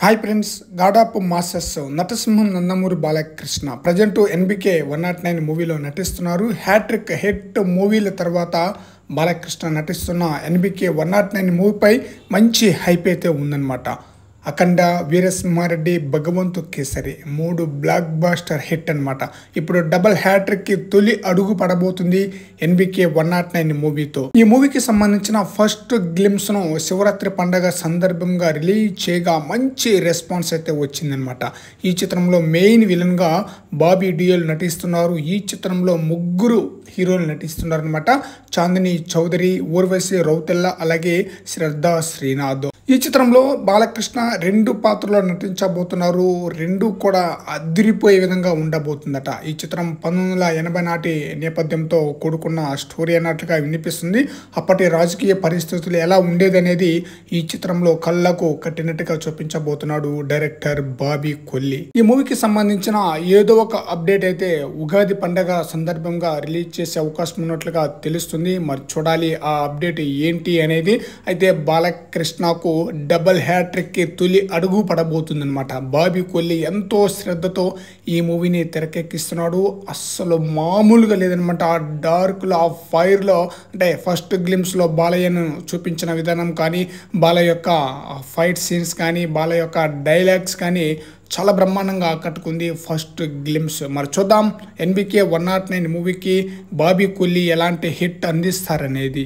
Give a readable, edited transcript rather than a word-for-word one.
Hi friends, god of masters నటసింహం Nandamuri Balakrishna present NBK 109 మూవీలో నటిస్తున్నారు. హ్యాట్రిక్ హిట్ మూవీల తర్వాత బాలకృష్ణ నటిస్తున్న ఎన్బికే 109 మూవీపై మంచి హైప్ అయితే ఉందన్నమాట. అఖండ, వీరసింహారెడ్డి, భగవంతు కేసరి 3 బ్లాక్ బాస్టర్ హిట్ అనమాట. ఇప్పుడు డబుల్ హ్యాట్రిక్కి తొలి అడుగు పడబోతుంది ఎన్బికే 109 మూవీతో. ఈ మూవీకి సంబంధించిన ఫస్ట్ గ్లిమ్స్ను శివరాత్రి పండగ సందర్భంగా రిలీజ్ చేయగా మంచి రెస్పాన్స్ అయితే వచ్చిందనమాట. ఈ చిత్రంలో మెయిన్ విలన్గా బాబీ డియోల్ నటిస్తున్నారు. ఈ చిత్రంలో 3 హీరోలు నటిస్తున్నారు అనమాట. చాందిని చౌదరి, ఊర్వశి రౌతెల్ల, అలాగే శ్రద్ధా శ్రీనాథ్. ఈ చిత్రంలో బాలకృష్ణ 2 పాత్రలో నటించబోతున్నారు. 2 కూడా అదిరిపోయే విధంగా ఉండబోతుందట. ఈ చిత్రం 1980 నాటి నేపథ్యంతో కూడుకున్న స్టోరీ అన్నట్లుగా వినిపిస్తుంది. అప్పటి రాజకీయ పరిస్థితులు ఎలా ఉండేదనేది ఈ చిత్రంలో కళ్ళకు కట్టినట్టుగా చూపించబోతున్నాడు డైరెక్టర్ బాబీ కొల్లి. ఈ మూవీకి సంబంధించిన ఏదో ఒక అప్డేట్ అయితే ఉగాది పండగ సందర్భంగా రిలీజ్ చేసే అవకాశం ఉన్నట్లుగా తెలుస్తుంది. మరి చూడాలి ఆ అప్డేట్ ఏంటి అనేది. అయితే బాలకృష్ణకు డబల్ హ్యాట్రిక్కి తొలి అడుగు పడబోతుందన్నమాట. బాబీ కొల్లి ఎంతో శ్రద్ధతో ఈ మూవీని తెరకెక్కిస్తున్నాడు. అస్సలు మామూలుగా లేదనమాట. ఆ డార్క్లో, ఆ ఫైర్లో, అంటే ఫస్ట్ గ్లిమ్స్లో బాలయ్యను చూపించిన విధానం కానీ, బాలయ్య యొక్క ఫైట్ సీన్స్ కానీ, బాలయ్య యొక్క డైలాగ్స్ కానీ చాలా బ్రహ్మాండంగా ఆకట్టుకుంది ఫస్ట్ గ్లిమ్స్. మరి చూద్దాం ఎన్బికే 109 మూవీకి బాబీ కొల్లి ఎలాంటి హిట్ అందిస్తారనేది.